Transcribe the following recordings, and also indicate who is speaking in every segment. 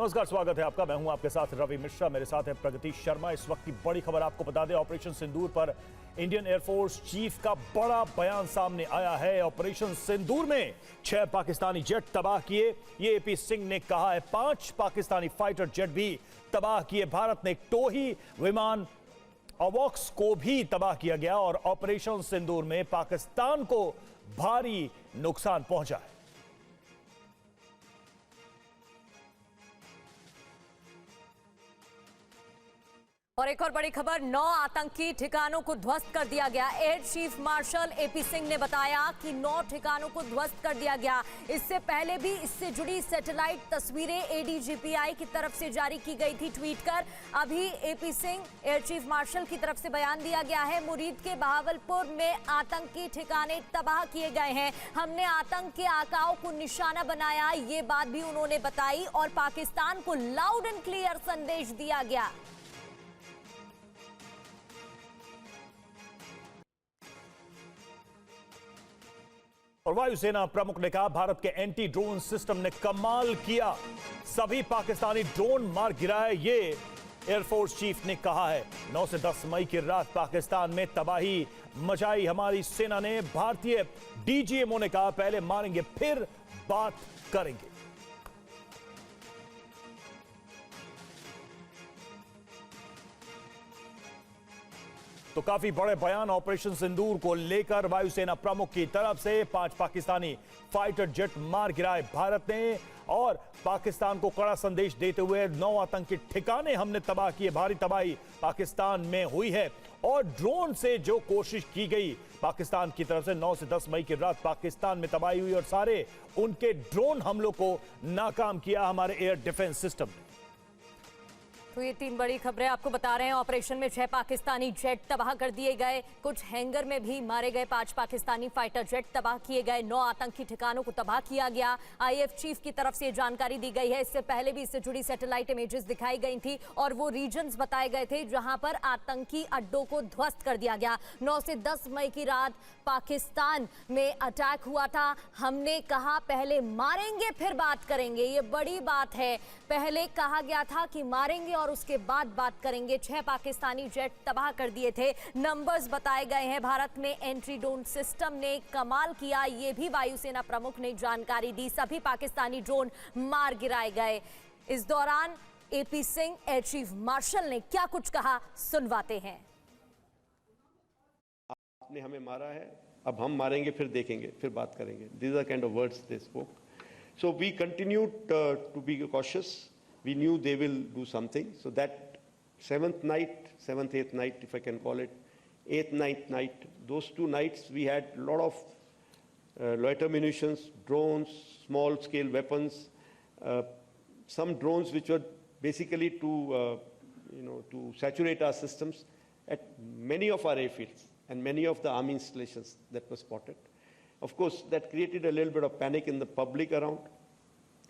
Speaker 1: नमस्कार, स्वागत है आपका। मैं हूं आपके साथ रवि मिश्रा, मेरे साथ है प्रगति शर्मा। इस वक्त की बड़ी खबर आपको बता दें, ऑपरेशन सिंदूर पर इंडियन एयरफोर्स चीफ का बड़ा बयान सामने आया है। ऑपरेशन सिंदूर में 6 पाकिस्तानी जेट तबाह किए, ये एपी सिंह ने कहा है। 5 पाकिस्तानी फाइटर जेट भी तबाह किए। भारत ने एक टोही विमान अवॉक्स को भी तबाह किया गया और ऑपरेशन सिंदूर में पाकिस्तान को भारी नुकसान पहुंचा है।
Speaker 2: और एक और बड़ी खबर, 9 आतंकी ठिकानों को ध्वस्त कर दिया गया। Air chief marshal AP Singh ने बताया कि 9 ठिकानों को ध्वस्त कर दिया गया। इससे पहले भी इससे जुड़ी सैटेलाइट तस्वीरें एडीजीपीआई की तरफ से जारी की गई थी ट्वीट कर। अभी AP Singh air chief marshal की तरफ से बयान दिया गया है। मुरीद के बहावलपुर में आतंकी ठिकाने तबाह किए गए हैं। हमने आतंक के आकाओं को निशाना बनाया, ये बात भी उन्होंने बताई और पाकिस्तान को लाउड एंड क्लियर संदेश दिया गया।
Speaker 1: और वायुसेना प्रमुख ने कहा, भारत के एंटी ड्रोन सिस्टम ने कमाल किया, सभी पाकिस्तानी ड्रोन मार गिराए। ये एयरफोर्स चीफ ने कहा है। 9 से 10 मई की रात पाकिस्तान में तबाही मचाई हमारी सेना ने। भारतीय डीजीएमओ ने कहा, पहले मारेंगे फिर बात करेंगे। तो काफी बड़े बयान ऑपरेशन सिंदूर को लेकर वायुसेना प्रमुख की तरफ से। 5 पाकिस्तानी फाइटर जेट मार गिराए भारत ने और पाकिस्तान को कड़ा संदेश देते हुए 9 आतंकी ठिकाने हमने तबाह किए। भारी तबाही पाकिस्तान में हुई है और ड्रोन से जो कोशिश की गई पाकिस्तान की तरफ से 9 से 10 मई की रात पाकिस्तान में तबाही हुई और सारे उनके ड्रोन हमलों को नाकाम किया हमारे एयर डिफेंस सिस्टम ने।
Speaker 2: तो ये 3 बड़ी खबरें आपको बता रहे हैं। ऑपरेशन में 6 पाकिस्तानी जेट तबाह कर दिए गए, कुछ हैंगर में भी मारे गए। 5 पाकिस्तानी फाइटर जेट तबाह किए गए, 9 आतंकी ठिकानों को तबाह किया गया। आईएफ चीफ की तरफ से जानकारी दी गई है। इससे पहले भी इससे जुड़ी सैटेलाइट इमेजेस दिखाई गई थी और वो रीजन्स बताए गए थे जहां पर आतंकी अड्डों को ध्वस्त कर दिया गया। 9 से 10 मई की रात पाकिस्तान में अटैक हुआ था। हमने कहा पहले मारेंगे फिर बात करेंगे, ये बड़ी बात है। पहले कहा गया था कि मारेंगे और उसके बाद बात करेंगे। 6 पाकिस्तानी जेट तबाह कर दिए थे। नंबर्स बताए गए हैं। भारत में एंटी ड्रोन सिस्टम ने कमाल किया, ये भी वायुसेना प्रमुख ने जानकारी दी। सभी पाकिस्तानी ड्रोन मार गिराए गए। इस दौरान AP Singh air chief marshal ने क्या कुछ कहा, सुनवाते हैं।
Speaker 3: आपने हमें मारा है, अब हम मारेंगे फिर देखेंगे फिर बात करेंगे। These are kind of words they spoke. So we continued to be cautious. We knew they will do something. So that 7th night, 7th, 8th night, if I can call it, 8th, 9th night, those 2 nights we had a lot of loiter munitions, drones, small scale weapons, some drones which were basically to saturate our systems at many of our airfields and many of the army installations that were spotted. Of course, that created a little bit of panic in the public around.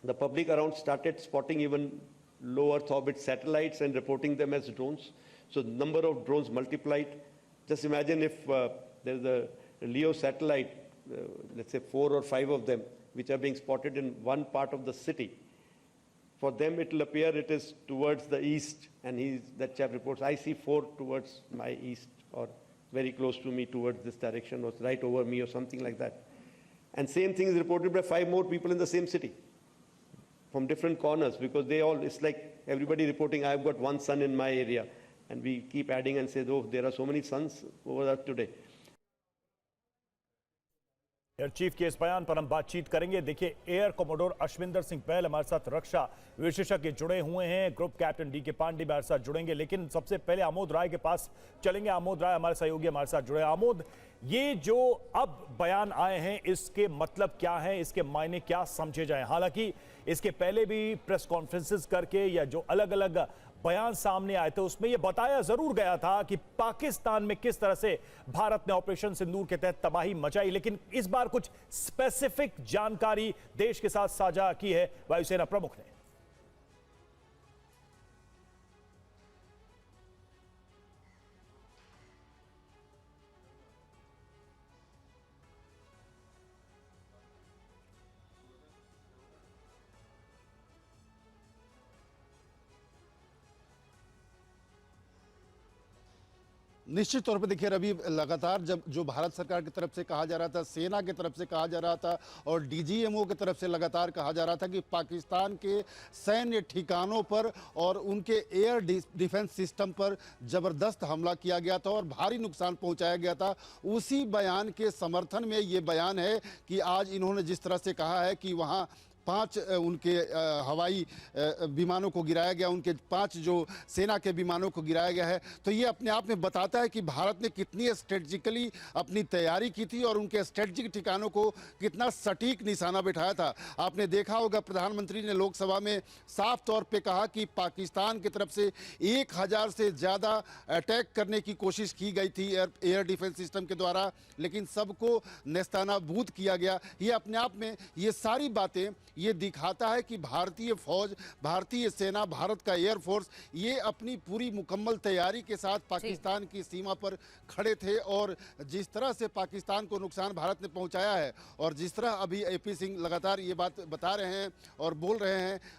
Speaker 3: The public around started spotting even low Earth orbit satellites and reporting them as drones. So the number of drones multiplied. Just imagine if there's a LEO satellite, let's say 4 or 5 of them, which are being spotted in one part of the city. For them, it will appear it is towards the east, and that chap reports, I see 4 towards my east, or very close to me towards this direction, or right over me, or something like that. And same thing is reported by 5 more people in the same city, from different corners, because it's like everybody reporting, I've got 1 sun in my area, and we keep adding and say, oh, there are so many suns over there today.
Speaker 1: Air chief के इस बयान पर हम बातचीत करेंगे। देखिए, air commodore Ashwinder Singh पहल हमारे साथ रक्षा विशेषज्ञ जुड़े हुए हैं। ग्रुप कैप्टन डी के पांडे हमारे साथ जुड़ेंगे, लेकिन सबसे पहले आमोद राय के पास चलेंगे। आमोद राय हमारे सहयोगी हमारे साथ जुड़े। आमोद, ये जो अब बयान आए हैं, इसके मतलब क्या है, इसके मायने क्या समझे जाए? हालांकि इसके पहले भी प्रेस कॉन्फ्रेंसेस करके या जो अलग अलग बयान सामने आए थे उसमें यह बताया जरूर गया था कि पाकिस्तान में किस तरह से भारत ने ऑपरेशन सिंदूर के तहत तबाही मचाई, लेकिन इस बार कुछ स्पेसिफिक जानकारी देश के साथ साझा की है वायुसेना प्रमुख ने।
Speaker 4: निश्चित तौर पे देखिए रवि, लगातार जब जो भारत सरकार की तरफ से कहा जा रहा था, सेना की तरफ से कहा जा रहा था और डीजीएमओ की तरफ से लगातार कहा जा रहा था कि पाकिस्तान के सैन्य ठिकानों पर और उनके एयर डिफेंस सिस्टम पर जबरदस्त हमला किया गया था और भारी नुकसान पहुंचाया गया था, उसी बयान के समर्थन में ये बयान है कि आज इन्होंने जिस तरह से कहा है कि वहाँ 5 उनके हवाई विमानों को गिराया गया, उनके 5 जो सेना के विमानों को गिराया गया है, तो ये अपने आप में बताता है कि भारत ने कितनी स्ट्रेटजिकली अपनी तैयारी की थी और उनके स्ट्रेटजिक ठिकानों को कितना सटीक निशाना बिठाया था। आपने देखा होगा प्रधानमंत्री ने लोकसभा में साफ तौर पे कहा कि पाकिस्तान की तरफ से 1000 से ज़्यादा अटैक करने की कोशिश की गई थी एयर डिफेंस सिस्टम के द्वारा, लेकिन सबको नेस्तनाबूद किया गया। ये अपने आप में ये सारी बातें ये दिखाता है कि भारतीय फौज, भारतीय सेना, भारत का एयरफोर्स ये अपनी पूरी मुकम्मल तैयारी के साथ पाकिस्तान की सीमा पर खड़े थे और जिस तरह से पाकिस्तान को नुकसान भारत ने पहुंचाया है और जिस तरह अभी एपी सिंह लगातार ये बात बता रहे हैं और बोल रहे हैं,